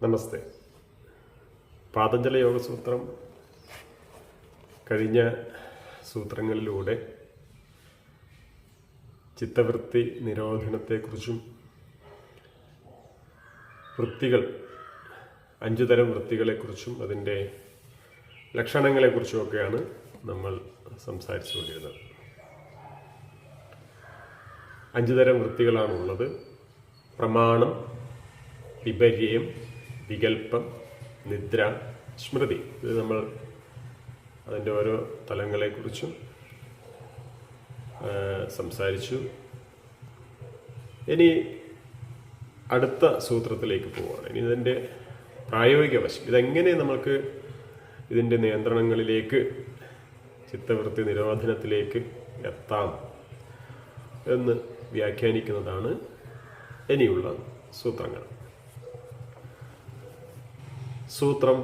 നമസ്തേ. പാതഞ്ജല യോഗസൂത്രം കഴിഞ്ഞ സൂത്രങ്ങളിലൂടെ ചിത്തവൃത്തി നിരോധനത്തെക്കുറിച്ചും വൃത്തികൾ 5 തരം വൃത്തികളെക്കുറിച്ചും അതിൻ്റെ ലക്ഷണങ്ങളെക്കുറിച്ചുമൊക്കെയാണ് നമ്മൾ സംസാരിച്ചുകൊണ്ടിരുന്നത്. 5 തരം വൃത്തികളാണുള്ളത്. പ്രമാണം, വിപര്യം, വികൽപ്പം, നിദ്ര, സ്മൃതി. ഇത് നമ്മൾ അതിൻ്റെ ഓരോ തലങ്ങളെക്കുറിച്ചും സംസാരിച്ചു. ഇനി അടുത്ത സൂത്രത്തിലേക്ക് പോവുകയാണ്. ഇനി ഇതിൻ്റെ പ്രായോഗിക വശം, ഇതെങ്ങനെ നമുക്ക് ഇതിൻ്റെ നിയന്ത്രണങ്ങളിലേക്ക്, ചിത്തവൃത്തി നിരോധനത്തിലേക്ക് എത്താം എന്ന് വ്യാഖ്യാനിക്കുന്നതാണ് ഇനിയുള്ള സൂത്രങ്ങൾ. സൂത്രം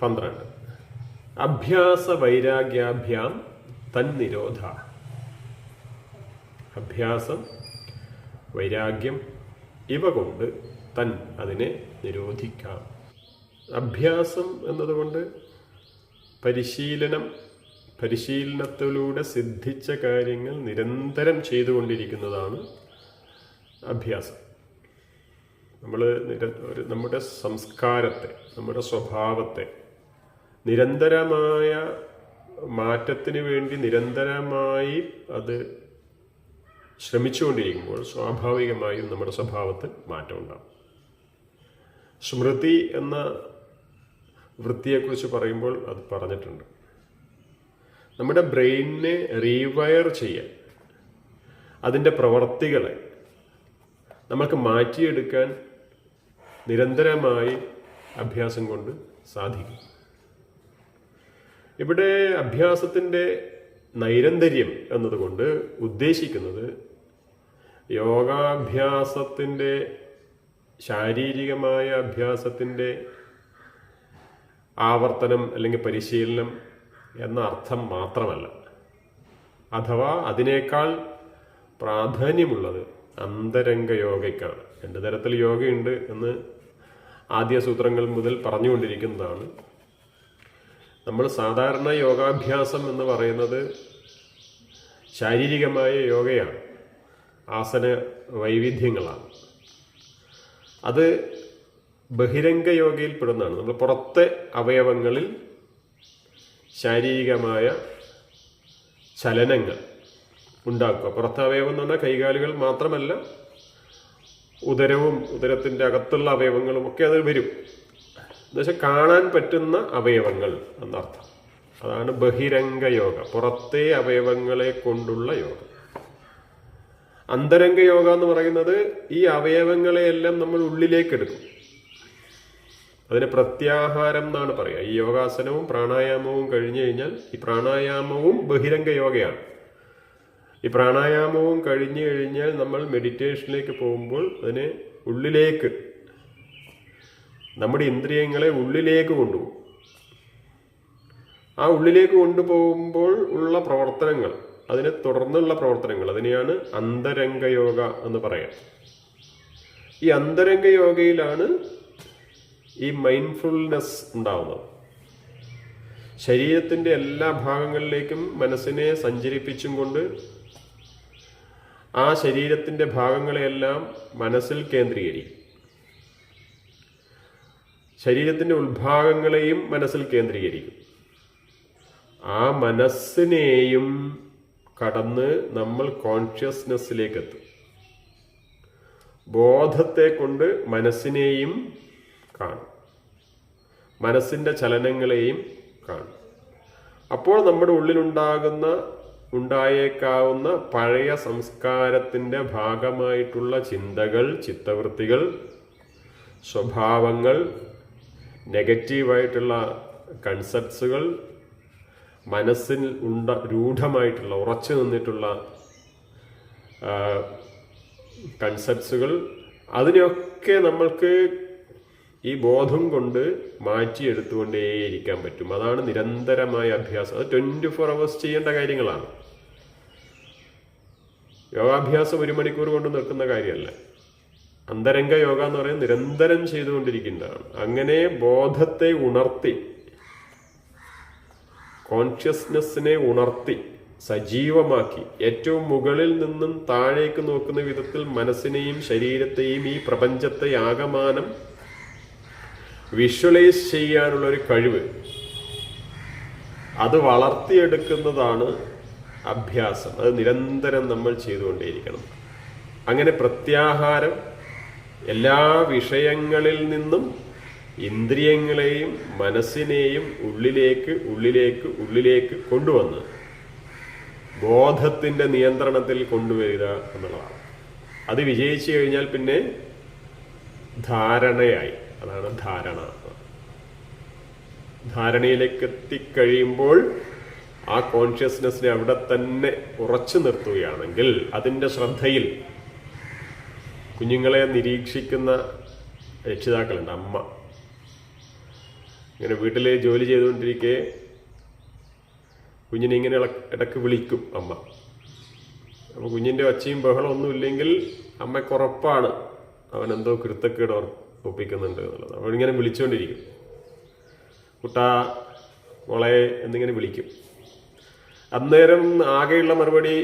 12. അഭ്യാസ വൈരാഗ്യാഭ്യാം തന്നിരോധ. അഭ്യാസം, വൈരാഗ്യം ഇവ കൊണ്ട് അതിനെ നിരോധിക്കാം. അഭ്യാസം എന്നതുകൊണ്ട് പരിശീലനത്തിലൂടെ സിദ്ധിച്ച കാര്യങ്ങൾ നിരന്തരം ചെയ്തുകൊണ്ടിരിക്കുന്നതാണ് അഭ്യാസം. നമ്മുടെ സംസ്കാരത്തെ, നമ്മുടെ സ്വഭാവത്തെ നിരന്തരമായ മാറ്റത്തിന് വേണ്ടി നിരന്തരമായി അത് ശ്രമിച്ചുകൊണ്ടിരിക്കുമ്പോൾ സ്വാഭാവികമായും നമ്മുടെ സ്വഭാവത്തിൽ മാറ്റം ഉണ്ടാകും. സ്മൃതി എന്ന വൃത്തിയെക്കുറിച്ച് പറയുമ്പോൾ അത് പറഞ്ഞിട്ടുണ്ട്. നമ്മുടെ ബ്രെയിനിനെ റീവയർ ചെയ്യാൻ, അതിൻ്റെ പ്രവർത്തികളെ നമുക്ക് മാറ്റിയെടുക്കാൻ നിരന്തരമായി അഭ്യാസം കൊണ്ട് സാധിക്കും. ഇവിടെ അഭ്യാസത്തിൻ്റെ നൈരന്തര്യം എന്നതുകൊണ്ട് ഉദ്ദേശിക്കുന്നത് യോഗാഭ്യാസത്തിൻ്റെ, ശാരീരികമായ അഭ്യാസത്തിൻ്റെ ആവർത്തനം അല്ലെങ്കിൽ പരിശീലനം എന്ന അർത്ഥം മാത്രമല്ല. അഥവാ അതിനേക്കാൾ പ്രാധാന്യമുള്ളത് അന്തരംഗ യോഗയ്ക്കാണ്. 2 തരത്തിൽ യോഗയുണ്ട് എന്ന് ആദ്യ സൂത്രങ്ങൾ മുതൽ പറഞ്ഞുകൊണ്ടിരിക്കുന്നതാണ്. നമ്മൾ സാധാരണ യോഗാഭ്യാസം എന്ന് പറയുന്നത് ശാരീരികമായ യോഗയാണ്, ആസന വൈവിധ്യങ്ങളാണ്. അത് ബഹിരംഗ യോഗയിൽ പെടുന്നതാണ്. നമ്മൾ പുറത്തെ അവയവങ്ങളിൽ ശാരീരികമായ ചലനങ്ങൾ ഉണ്ടാക്കുക. പുറത്തെ അവയവം എന്ന് പറഞ്ഞാൽ കൈകാലുകൾ മാത്രമല്ല, ഉദരവും ഉദരത്തിൻ്റെ അകത്തുള്ള അവയവങ്ങളും ഒക്കെ അതിൽ വരും. എന്നുവെച്ചാൽ കാണാൻ പറ്റുന്ന അവയവങ്ങൾ എന്നർത്ഥം. അതാണ് ബഹിരംഗ യോഗ, പുറത്തെ അവയവങ്ങളെ കൊണ്ടുള്ള യോഗ. അന്തരംഗ യോഗ എന്ന് പറയുന്നത് ഈ അവയവങ്ങളെയെല്ലാം നമ്മൾ ഉള്ളിലേക്ക് എടുക്കും. അതിന് പ്രത്യാഹാരം എന്നാണ് പറയുക. ഈ യോഗാസനവും പ്രാണായാമവും കഴിഞ്ഞു കഴിഞ്ഞാൽ, ഈ പ്രാണായാമവും ബഹിരംഗ യോഗയാണ്. ഈ പ്രാണായാമവും കഴിഞ്ഞു കഴിഞ്ഞാൽ നമ്മൾ മെഡിറ്റേഷനിലേക്ക് പോകുമ്പോൾ അതിനെ ഉള്ളിലേക്ക്, നമ്മുടെ ഇന്ദ്രിയങ്ങളെ ഉള്ളിലേക്ക് കൊണ്ടുപോകും. ആ ഉള്ളിലേക്ക് കൊണ്ടുപോകുമ്പോൾ ഉള്ള പ്രവർത്തനങ്ങൾ, അതിനെ തുടർന്നുള്ള പ്രവർത്തനങ്ങൾ, അതിനെയാണ് അന്തരംഗ യോഗ എന്ന് പറയാം. ഈ അന്തരംഗ യോഗയിലാണ് ഈ മൈൻഡ്ഫുൾനെസ് ഉണ്ടാവുന്നത്. ശരീരത്തിൻ്റെ എല്ലാ ഭാഗങ്ങളിലേക്കും മനസ്സിനെ സഞ്ചരിപ്പിച്ചും കൊണ്ട് ആ ശരീരത്തിൻ്റെ ഭാഗങ്ങളെയെല്ലാം മനസ്സിൽ കേന്ദ്രീകരിക്കും. ശരീരത്തിൻ്റെ ഉൾഭാഗങ്ങളെയും മനസ്സിൽ കേന്ദ്രീകരിക്കും. ആ മനസ്സിനെയും കടന്ന് നമ്മൾ കോൺഷ്യസ്നെസ്സിലേക്ക് എത്തും. ബോധത്തെ കൊണ്ട് മനസ്സിനെയും കാണും, മനസ്സിൻ്റെ ചലനങ്ങളെയും കാണും. അപ്പോൾ നമ്മുടെ ഉണ്ടായേക്കാവുന്ന പഴയ സംസ്കാരത്തിൻ്റെ ഭാഗമായിട്ടുള്ള ചിന്തകൾ, ചിത്തവൃത്തികൾ, സ്വഭാവങ്ങൾ, നെഗറ്റീവായിട്ടുള്ള കൺസെപ്റ്റ്സുകൾ, മനസ്സിൽ രൂഢമായിട്ടുള്ള, ഉറച്ചു നിന്നിട്ടുള്ള കൺസെപ്റ്റ്സുകൾ, അതിനെയൊക്കെ നമ്മൾക്ക് ഈ ബോധം കൊണ്ട് മാറ്റിയെടുത്തുകൊണ്ടേയിരിക്കാൻ പറ്റും. അതാണ് നിരന്തരമായ അഭ്യാസം. അത് 24 hours ചെയ്യേണ്ട കാര്യങ്ങളാണ്. യോഗാഭ്യാസം 1 മണിക്കൂർ കൊണ്ട് നിൽക്കുന്ന കാര്യമല്ല. അന്തരംഗ യോഗ എന്ന് പറയുന്നത് നിരന്തരം ചെയ്തുകൊണ്ടിരിക്കേണ്ടതാണ്. അങ്ങനെ ബോധത്തെ ഉണർത്തി, കോൺഷ്യസ്നെസ്സിനെ ഉണർത്തി സജീവമാക്കി ഏറ്റവും മുകളിൽ നിന്നും താഴേക്ക് നോക്കുന്ന വിധത്തിൽ മനസ്സിനെയും ശരീരത്തെയും ഈ പ്രപഞ്ചത്തെ ആകമാനം വിഷ്വലൈസ് ചെയ്യാനുള്ള ഒരു കഴിവ്, അത് വളർത്തിയെടുക്കുന്നതാണ് അഭ്യാസം. അത് നിരന്തരം നമ്മൾ ചെയ്തുകൊണ്ടേയിരിക്കണം. അങ്ങനെ പ്രത്യാഹാരം എല്ലാ വിഷയങ്ങളിൽ നിന്നും ഇന്ദ്രിയങ്ങളെയും മനസ്സിനെയും ഉള്ളിലേക്ക് ഉള്ളിലേക്ക് ഉള്ളിലേക്ക് കൊണ്ടുവന്ന് ബോധത്തിന്റെ നിയന്ത്രണത്തിൽ കൊണ്ടുവരിക എന്നുള്ളതാണ്. അത് വിജയിച്ചു കഴിഞ്ഞാൽ പിന്നെ ധാരണയായി. അതാണ് ധാരണ. ധാരണയിലേക്ക് എത്തിക്കഴിയുമ്പോൾ ആ കോൺഷ്യസ്നെസ്സിനെ അവിടെ തന്നെ ഉറച്ചു നിർത്തുകയാണെങ്കിൽ, അതിൻ്റെ ശ്രദ്ധയിൽ കുഞ്ഞുങ്ങളെ നിരീക്ഷിക്കുന്ന രക്ഷിതാക്കളുണ്ട്. അമ്മ ഇങ്ങനെ വീട്ടിൽ ജോലി ചെയ്തുകൊണ്ടിരിക്കെ കുഞ്ഞിനെ ഇങ്ങനെ ഇടയ്ക്ക് വിളിക്കും അമ്മ. അപ്പോൾ കുഞ്ഞിൻ്റെ ഒച്ചയും ബഹളം ഒന്നുമില്ലെങ്കിൽ അമ്മയ്ക്ക് ഉറപ്പാണ് അവനെന്തോ കൃത്തക്കേട് ഒപ്പിക്കുന്നുണ്ട് എന്നുള്ളത്. അവളിങ്ങനെ വിളിച്ചുകൊണ്ടിരിക്കും. കുട്ടാ, മോളെ എന്നിങ്ങനെ വിളിക്കും. അന്നേരം ആകെയുള്ള മറുപടി,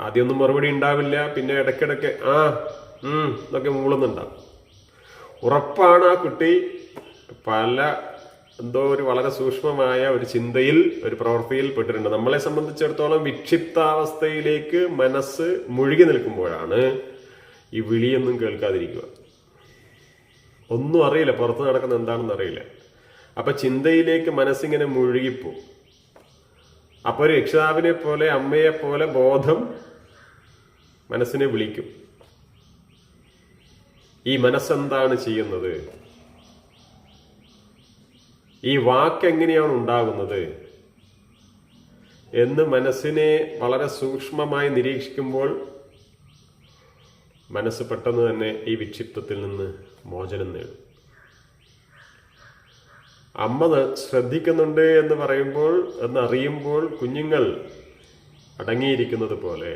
ആദ്യമൊന്നും മറുപടി ഉണ്ടാവില്ല, പിന്നെ ഇടയ്ക്കിടയ്ക്ക് ആ എന്നൊക്കെ മൂളുന്നുണ്ടാവും. ഉറപ്പാണ് ആ കുട്ടി എന്തോ ഒരു വളരെ സൂക്ഷ്മമായ ഒരു ചിന്തയിൽ, ഒരു പ്രവൃത്തിയിൽ പെട്ടിട്ടുണ്ട്. നമ്മളെ സംബന്ധിച്ചിടത്തോളം വിക്ഷിപ്താവസ്ഥയിലേക്ക് മനസ്സ് മുഴുകി നിൽക്കുമ്പോഴാണ് ഈ വിളിയൊന്നും കേൾക്കാതിരിക്കുക. ഒന്നും അറിയില്ല, പുറത്ത് നടക്കുന്ന എന്താണെന്ന് അറിയില്ല. അപ്പൊ ചിന്തയിലേക്ക് മനസ്സിങ്ങനെ മുഴുകിപ്പോവും. അപ്പൊ ഒരു രക്ഷിതാവിനെ പോലെ, അമ്മയെ പോലെ ബോധം മനസ്സിനെ വിളിക്കും. ഈ മനസ്സെന്താണ് ചെയ്യുന്നത്? ഈ വാക്ക് എങ്ങനെയാണ് ഉണ്ടാകുന്നത് എന്ന് മനസ്സിനെ വളരെ സൂക്ഷ്മമായി നിരീക്ഷിക്കുമ്പോൾ മനസ്സ് പെട്ടെന്ന് തന്നെ ഈ വിക്ഷിപ്തത്തിൽ നിന്ന് മോചനം നേടും. അമ്മ ശ്രദ്ധിക്കുന്നുണ്ട് എന്ന് പറയുമ്പോൾ, എന്നറിയുമ്പോൾ കുഞ്ഞുങ്ങൾ അടങ്ങിയിരിക്കുന്നത് പോലെ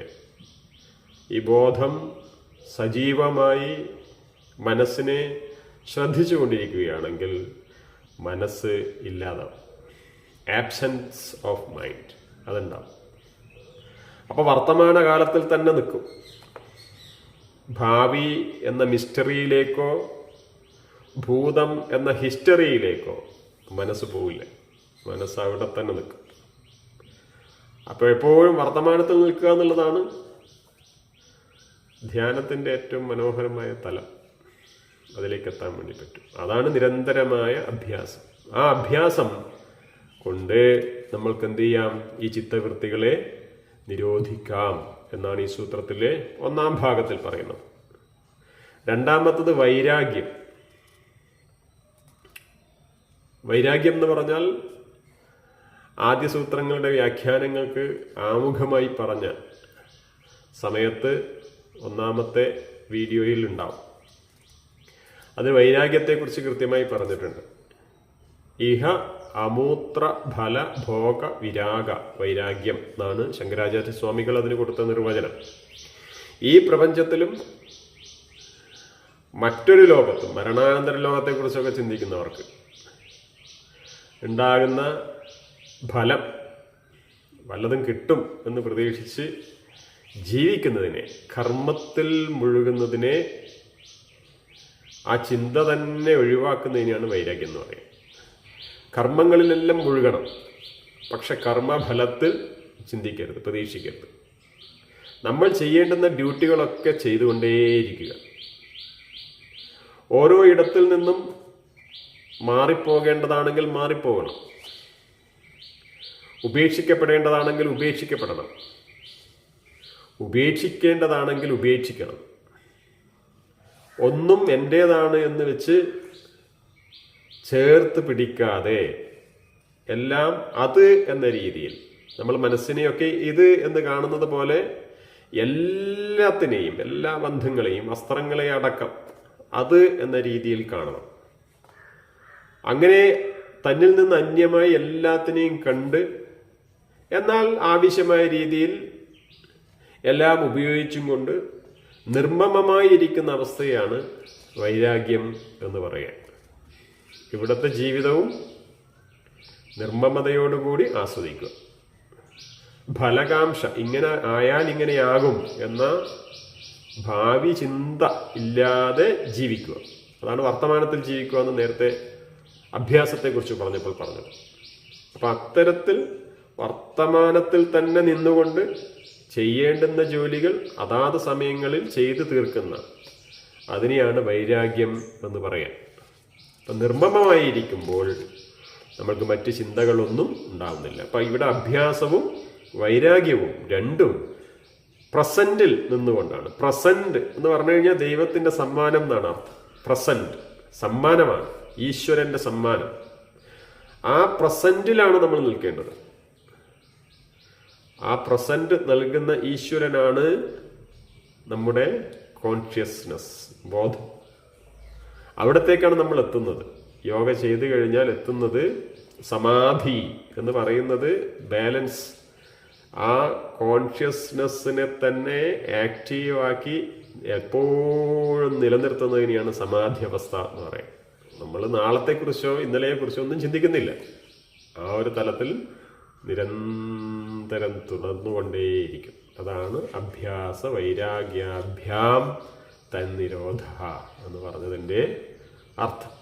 ഈ ബോധം സജീവമായി മനസ്സിനെ ശ്രദ്ധിച്ചുകൊണ്ടിരിക്കുകയാണെങ്കിൽ മനസ്സ് ഇല്ലാതാവും. ആബ്സെൻസ് ഓഫ് മൈൻഡ് അതുണ്ടാവും. അപ്പൊ വർത്തമാന കാലത്തിൽ തന്നെ നിൽക്കും. ഭാവി എന്ന മിസ്റ്ററിയിലേക്കോ ഭൂതം എന്ന ഹിസ്റ്ററിയിലേക്കോ മനസ്സ് പോവില്ല. മനസ്സ് അവിടെ തന്നെ നിൽക്കും. അപ്പോൾ എപ്പോഴും വർത്തമാനത്തിൽ നിൽക്കുക എന്നുള്ളതാണ് ധ്യാനത്തിന്റെ ഏറ്റവും മനോഹരമായ തലം. അതിലേക്ക് എത്താൻ വേണ്ടി പറ്റും. അതാണ് നിരന്തരമായ അഭ്യാസം. ആ അഭ്യാസം കൊണ്ട് നമ്മൾക്ക് എന്ത് ചെയ്യാം? ഈ ചിത്തവൃത്തികളെ നിരോധിക്കാം എന്നാണ് ഈ സൂത്രത്തിലെ 1-ാം ഭാഗത്തിൽ പറയുന്നത്. രണ്ടാമത്തത് വൈരാഗ്യം. വൈരാഗ്യം എന്ന് പറഞ്ഞാൽ ആദ്യ സൂത്രങ്ങളുടെ വ്യാഖ്യാനങ്ങൾക്ക് ആമുഖമായി പറഞ്ഞ സമയത്ത് 1-ാമത്തെ വീഡിയോയിൽ ഉണ്ടാവും. അത് വൈരാഗ്യത്തെക്കുറിച്ച് കൃത്യമായി പറഞ്ഞിട്ടുണ്ട്. ഇഹ അമൂത്ര ഫല ഭോഗ വിരാഗ വൈരാഗ്യം എന്നാണ് ശങ്കരാചാര്യ സ്വാമികൾ അതിന് കൊടുത്ത നിർവചനം. ഈ പ്രപഞ്ചത്തിലും മറ്റൊരു ലോകത്തും, മരണാനന്തര ലോകത്തെക്കുറിച്ചൊക്കെ ചിന്തിക്കുന്നവർക്ക് ഉണ്ടാകുന്ന ഫലം വല്ലതും കിട്ടും എന്ന് പ്രതീക്ഷിച്ച് ജീവിക്കുന്നതിനെ, കർമ്മത്തിൽ മുഴുകുന്നതിനെ, ആ ചിന്ത തന്നെ ഒഴിവാക്കുന്നതിനെയാണ് വൈരാഗ്യം എന്ന് പറയുന്നത്. കർമ്മങ്ങളിലെല്ലാം മുഴുകണം, പക്ഷെ കർമ്മഫലത്തിൽ ചിന്തിക്കരുത്, പ്രതീക്ഷിക്കരുത്. നമ്മൾ ചെയ്യേണ്ടുന്ന ഡ്യൂട്ടികളൊക്കെ ചെയ്തുകൊണ്ടേയിരിക്കുക. ഓരോ ഇടത്തിൽ നിന്നും മാറിപ്പോകേണ്ടതാണെങ്കിൽ മാറിപ്പോകണം, ഉപേക്ഷിക്കപ്പെടേണ്ടതാണെങ്കിൽ ഉപേക്ഷിക്കപ്പെടണം, ഉപേക്ഷിക്കേണ്ടതാണെങ്കിൽ ഉപേക്ഷിക്കണം. ഒന്നും എൻ്റേതാണ് എന്ന് വെച്ച് ചേർത്ത് പിടിക്കാതെ എല്ലാം അത് എന്ന രീതിയിൽ, നമ്മൾ മനസ്സിനെയൊക്കെ ഇത് എന്ന് കാണുന്നത് പോലെ എല്ലാത്തിനെയും, എല്ലാ ബന്ധങ്ങളെയും, വസ്ത്രങ്ങളെ അടക്കം അത് എന്ന രീതിയിൽ കാണണം. അങ്ങനെ തന്നിൽ നിന്ന് അന്യമായി എല്ലാത്തിനെയും കണ്ട്, എന്നാൽ ആവശ്യമായ രീതിയിൽ എല്ലാം ഉപയോഗിച്ചും കൊണ്ട് നിർമ്മമമായിരിക്കുന്ന അവസ്ഥയാണ് വൈരാഗ്യം എന്ന് പറയുക. ഇവിടുത്തെ ജീവിതവും നിർമ്മമതയോടുകൂടി ആസ്വദിക്കുക. ഫലകാംക്ഷ, ഇങ്ങനെ ആയാൽ ഇങ്ങനെയാകും എന്ന ഭാവി ചിന്ത ഇല്ലാതെ ജീവിക്കുക. അതാണ് വർത്തമാനത്തിൽ ജീവിക്കുക എന്ന് നേരത്തെ അഭ്യാസത്തെക്കുറിച്ച് പറഞ്ഞപ്പോൾ പറഞ്ഞത്. അപ്പം അത്തരത്തിൽ വർത്തമാനത്തിൽ തന്നെ നിന്നുകൊണ്ട് ചെയ്യേണ്ടുന്ന ജോലികൾ അതാത് സമയങ്ങളിൽ ചെയ്തു തീർക്കുന്ന അതിനെയാണ് വൈരാഗ്യം എന്ന് പറയാം. അപ്പം നിർമ്മമമായിരിക്കുമ്പോൾ നമ്മൾക്ക് മറ്റ് ചിന്തകളൊന്നും ഉണ്ടാവുന്നില്ല. അപ്പം ഇവിടെ അഭ്യാസവും വൈരാഗ്യവും രണ്ടും പ്രസന്റിൽ നിന്നുകൊണ്ടാണ്. പ്രസന്റ് എന്ന് പറഞ്ഞു കഴിഞ്ഞാൽ ദൈവത്തിന്റെ സമ്മാനം എന്നാണ് അർത്ഥം. പ്രസന്റ് സമ്മാനമാണ്, ഈശ്വരന്റെ സമ്മാനം. ആ പ്രസന്റിലാണ് നമ്മൾ നിൽക്കേണ്ടത്. ആ പ്രസന്റ് നൽകുന്ന ഈശ്വരനാണ് നമ്മുടെ കോൺഷ്യസ്നസ്, ബോധം. അവിടത്തേക്കാണ് നമ്മൾ എത്തുന്നത്. യോഗ ചെയ്തു കഴിഞ്ഞാൽ എത്തുന്നത് സമാധി എന്ന് പറയുന്നത് ബാലൻസ്, ആ കോൺഷ്യസ്നെസ്സിനെ തന്നെ ആക്റ്റീവാക്കി എപ്പോഴും നിലനിർത്തുന്നതിനെയാണ് സമാധി അവസ്ഥ എന്ന് പറയുന്നത്. നമ്മൾ നാളത്തെക്കുറിച്ചോ ഇന്നലെയെക്കുറിച്ചോ ഒന്നും ചിന്തിക്കുന്നില്ല. ആ ഒരു തലത്തിൽ നിരന്തരം തുടർന്നുകൊണ്ടേയിരിക്കും. അതാണ് അഭ്യാസ വൈരാഗ്യാഭ്യാം തന്നിരോധ എന്ന് പറഞ്ഞതിൻ്റെ അർത്ഥം.